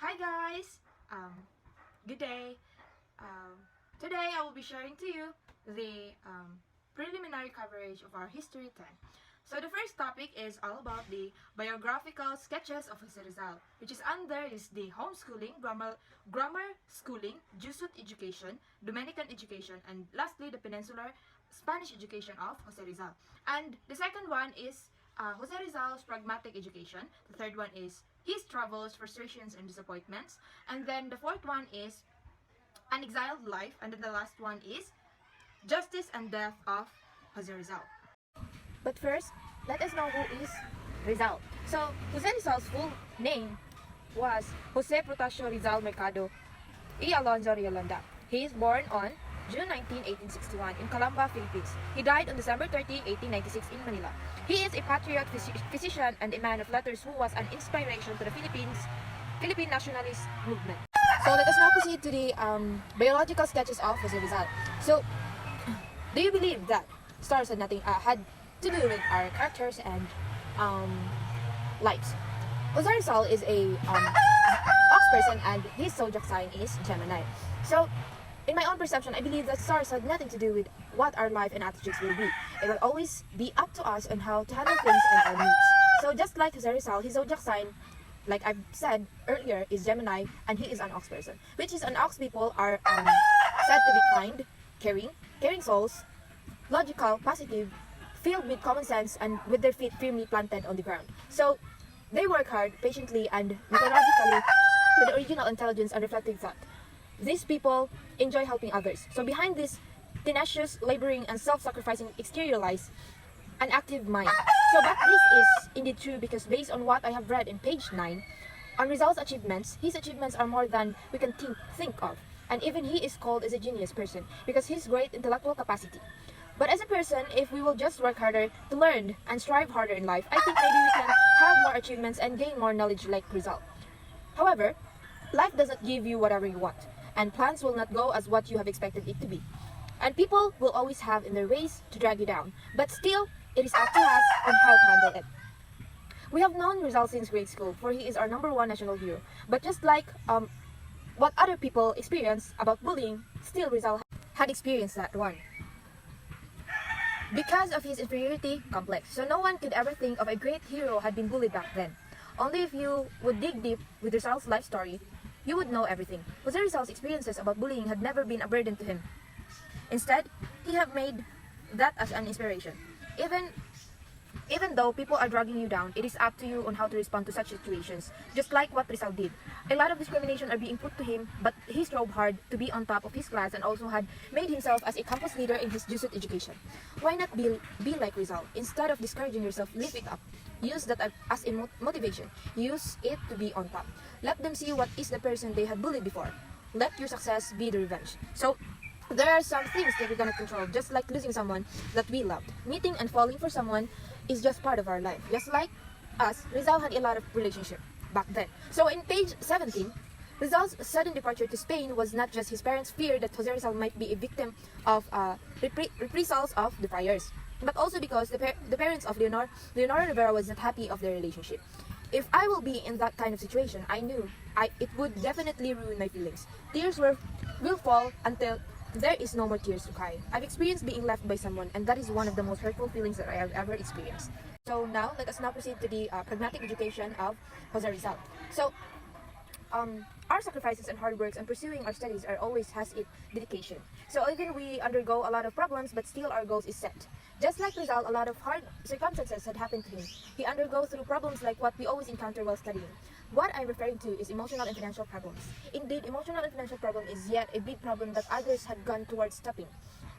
Hi guys! Good day. Today I will be sharing to you the preliminary coverage of our History 10. So the first topic is all about the biographical sketches of Jose Rizal, which is under is the homeschooling, grammar schooling, Jesuit education, Dominican education, and lastly the peninsular Spanish education of Jose Rizal. And the second one is Jose Rizal's pragmatic education. The third one is his travels, frustrations, and disappointments. And then the fourth one is an exiled life. And then the last one is justice and death of Jose Rizal. But first, let us know who is Rizal. So, Jose Rizal's full name was Jose Protasio Rizal Mercado y Alonzo Riolanda. He is born on June 19, 1861 in Calamba, Philippines. He died on December 30, 1896 in Manila. He is a patriot, physician, and a man of letters who was an inspiration to the Philippine nationalist movement. So let us now proceed to the biological sketches of Jose Rizal. So, do you believe that stars had to do with our characters and lives? Jose Rizal is a ox person and his zodiac sign is Gemini. So, in my own perception, I believe that stars had nothing to do with what our life and attitudes will be. It will always be up to us on how to handle things and our needs. So just like Jose Rizal, his zodiac sign, like I've said earlier, is Gemini, and he is an ox person. Which is an ox people are said to be kind, caring souls, logical, positive, filled with common sense, and with their feet firmly planted on the ground. So they work hard, patiently, and methodologically with original intelligence and reflective thought. These people enjoy helping others. So behind this tenacious, laboring, and self-sacrificing exterior lies an active mind. So but this is indeed true because based on what I have read in page 9, on Rizal's achievements, his achievements are more than we can think of. And even he is called as a genius person because his great intellectual capacity. But as a person, if we will just work harder to learn and strive harder in life, I think maybe we can have more achievements and gain more knowledge like Rizal. However, life doesn't give you whatever you want, and plans will not go as what you have expected it to be. And people will always have in their ways to drag you down, but still, it is up to us on how to handle it. We have known Rizal since grade school, for he is our #1 national hero. But just like what other people experience about bullying, still Rizal had experienced that one. Because of his inferiority complex, so no one could ever think of a great hero had been bullied back then. Only if you would dig deep with Rizal's life story, you would know everything. Jose Rizal's experiences about bullying had never been a burden to him. Instead, he have made that as an inspiration. Even though people are dragging you down, it is up to you on how to respond to such situations, just like what Rizal did. A lot of discrimination are being put to him, but he strove hard to be on top of his class and also had made himself as a campus leader in his Jesuit education. Why not be like Rizal? Instead of discouraging yourself, lift it up. Use that as a motivation. Use it to be on top. Let them see what is the person they had bullied before. Let your success be the revenge. So, there are some things that we cannot control, just like losing someone that we loved. Meeting and falling for someone is just part of our life. Just like us, Rizal had a lot of relationship back then. So in page 17, Rizal's sudden departure to Spain was not just his parents' fear that Jose Rizal might be a victim of reprisals of the friars, but also because the parents of Leonora Rivera was not happy of their relationship. If I will be in that kind of situation, I knew it would definitely ruin my feelings. Tears will fall until there is no more tears to cry. I've experienced being left by someone, and that is one of the most hurtful feelings that I have ever experienced. So now, let us now proceed to the pragmatic education of Jose Rizal. So, our sacrifices and hard works and pursuing our studies are always has its dedication. So even we undergo a lot of problems, but still our goals is set. Just like Rizal, a lot of hard circumstances had happened to him. He undergo through problems like what we always encounter while studying. What I'm referring to is emotional and financial problems. Indeed, emotional and financial problem is yet a big problem that others had gone towards stopping.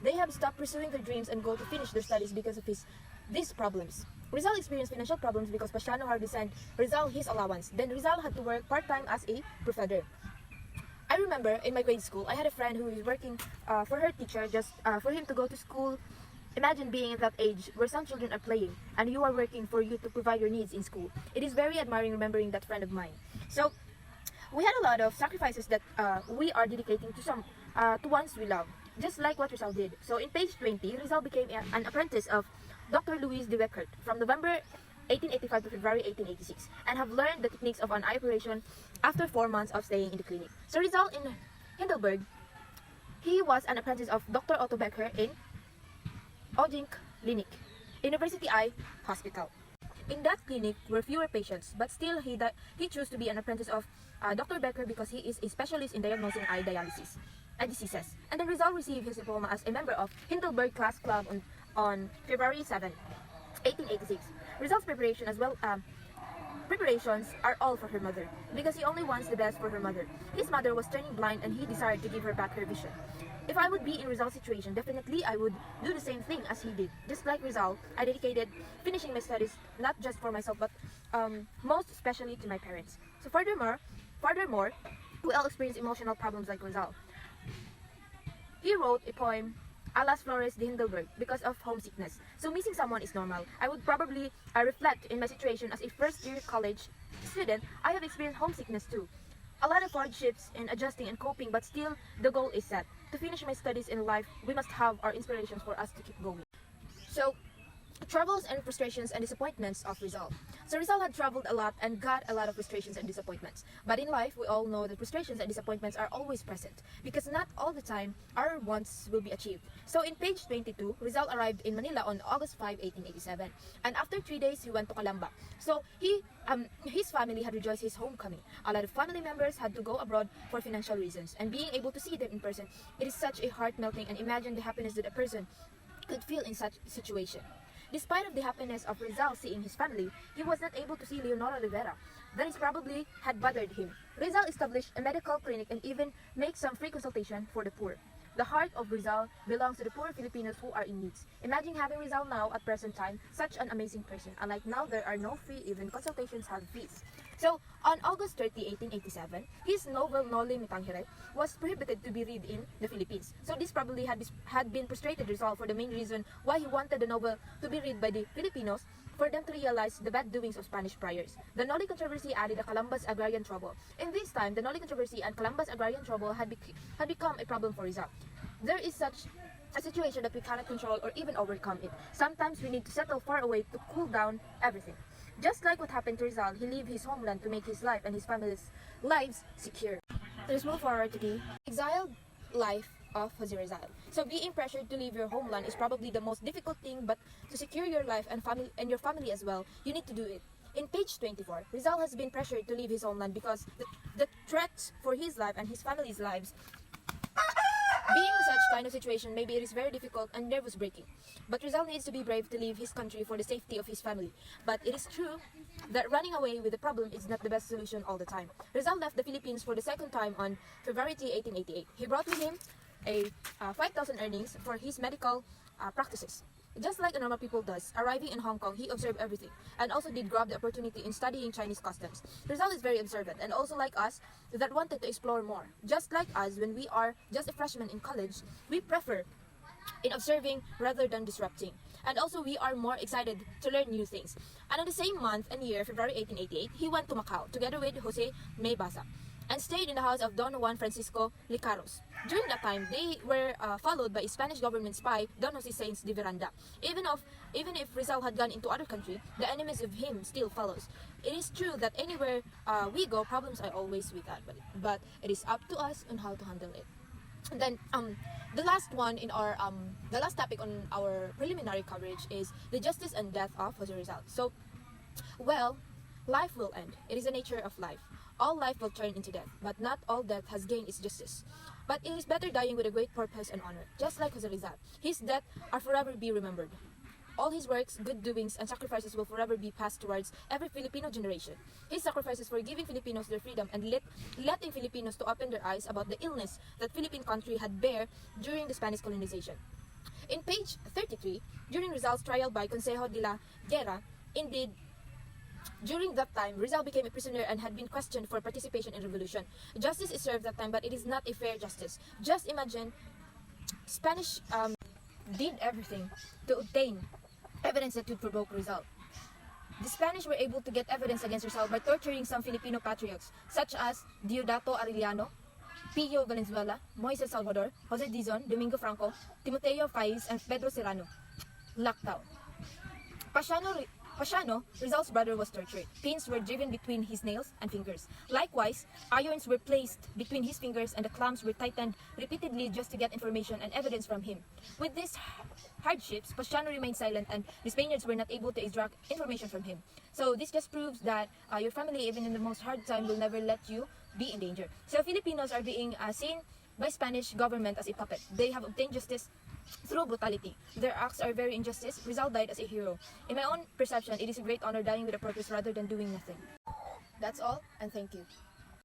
They have stopped pursuing their dreams and go to finish their studies because of these problems. Rizal experienced financial problems because Paciano hardly sent Rizal his allowance. Then Rizal had to work part-time as a professor. I remember in my grade school, I had a friend who is working for her teacher just for him to go to school. Imagine being at that age where some children are playing and you are working for you to provide your needs in school. It is very admiring remembering that friend of mine. So we had a lot of sacrifices that we are dedicating to ones we love, just like what Rizal did. So in page 20, Rizal became an apprentice of Dr. Luis de Weckert from November 1885 to February 1886, and have learned the techniques of an eye operation after 4 months of staying in the clinic. So Rizal in Heidelberg, he was an apprentice of Dr. Otto Becker in Odink Clinic, University Eye Hospital. In that clinic were fewer patients, but still he chose to be an apprentice of Dr. Becker because he is a specialist in diagnosing eye diseases. And then Rizal received his diploma as a member of Heidelberg Class Club on February 7, 1886. Rizal's preparations are all for her mother, because he only wants the best for her mother. His mother was turning blind and he desired to give her back her vision. If I would be in Rizal's situation, definitely I would do the same thing as he did. Just like Rizal, I dedicated finishing my studies not just for myself, but most especially to my parents. So furthermore, we all experience emotional problems like Rizal. He wrote a poem, A las Flores de Heidelberg, because of homesickness. So missing someone is normal. I would probably reflect in my situation as a first-year college student. I have experienced homesickness too. A lot of hardships in adjusting and coping, but still the goal is set. To finish my studies in life, we must have our inspirations for us to keep going. So, troubles and frustrations and disappointments of Rizal. So Rizal had traveled a lot and got a lot of frustrations and disappointments. But in life, we all know that frustrations and disappointments are always present, because not all the time our wants will be achieved. So in page 22, Rizal arrived in Manila on August 5, 1887. And after 3 days, he went to Calamba. So his family had rejoiced his homecoming. A lot of family members had to go abroad for financial reasons. And being able to see them in person, it is such a heart-melting, and imagine the happiness that a person could feel in such situation. Despite of the happiness of Rizal seeing his family, he was not able to see Leonora Rivera. That is probably had bothered him. Rizal established a medical clinic and even made some free consultation for the poor. The heart of Rizal belongs to the poor Filipinos who are in needs. Imagine having Rizal now at present time, such an amazing person. Unlike now, there are no free, even consultations have fees. So, on August 30, 1887, his novel Noli Me Tangere was prohibited to be read in the Philippines. So this probably had been frustrated Rizal for the main reason why he wanted the novel to be read by the Filipinos, for them to realize the bad doings of Spanish priors. The Noli controversy added the Calambas agrarian trouble. In this time, the Noli controversy and Calambas agrarian trouble had become a problem for Rizal. There is such a situation that we cannot control or even overcome it. Sometimes we need to settle far away to cool down everything. Just like what happened to Rizal, he left his homeland to make his life and his family's lives secure. Let's move forward to the exiled life of Jose Rizal. So being pressured to leave your homeland is probably the most difficult thing, but to secure your life and your family as well, you need to do it. In page 24, Rizal has been pressured to leave his homeland because the threats for his life and his family's lives. Being in such kind of situation, maybe it is very difficult and nervous-breaking. But Rizal needs to be brave to leave his country for the safety of his family. But it is true that running away with the problem is not the best solution all the time. Rizal left the Philippines for the second time on February 1888. He brought with him a 5,000 earnings for his medical practices. Just like a normal people does, arriving in Hong Kong, he observed everything and also did grab the opportunity in studying Chinese customs. Rizal is very observant and also like us that wanted to explore more. Just like us, when we are just a freshman in college, we prefer in observing rather than disrupting. And also we are more excited to learn new things. And in the same month and year, February 1888, he went to Macau together with Jose Maybasa and stayed in the house of Don Juan Francisco Licaros. During that time, they were followed by a Spanish government spy, Don Jose Sainz de Veranda. Even if Rizal had gone into other country, the enemies of him still follows. It is true that anywhere we go, problems are always with us, but it is up to us on how to handle it. And then the last one in our the last topic on our preliminary coverage is the justice and death of Jose Rizal. So, well, life will end. It is the nature of life. All life will turn into death, but not all death has gained its justice. But it is better dying with a great purpose and honor, just like Jose Rizal. His death are forever be remembered. All his works, good doings, and sacrifices will forever be passed towards every Filipino generation. His sacrifices for giving Filipinos their freedom and letting Filipinos to open their eyes about the illness that Philippine country had bear during the Spanish colonization. In page 33, during Rizal's trial by Consejo de la Guerra, indeed, during that time, Rizal became a prisoner and had been questioned for participation in revolution. Justice is served that time, but it is not a fair justice. Just imagine, Spanish did everything to obtain evidence that would provoke Rizal. The Spanish were able to get evidence against Rizal by torturing some Filipino patriots, such as Diodato Arellano, Pio Valenzuela, Moises Salvador, Jose Dizon, Domingo Franco, Timoteo Faiz, and Pedro Serrano. Lactao. Pasiano, Rizal's brother, was tortured. Pins were driven between his nails and fingers. Likewise, irons were placed between his fingers and the clamps were tightened repeatedly just to get information and evidence from him. With these hardships, Pasiano remained silent and the Spaniards were not able to extract information from him. So this just proves that your family, even in the most hard time, will never let you be in danger. So Filipinos are being seen by Spanish government as a puppet. They have obtained justice through brutality. Their acts are very injustice. Rizal died as a hero. In my own perception, it is a great honor dying with a purpose rather than doing nothing. That's all, and thank you.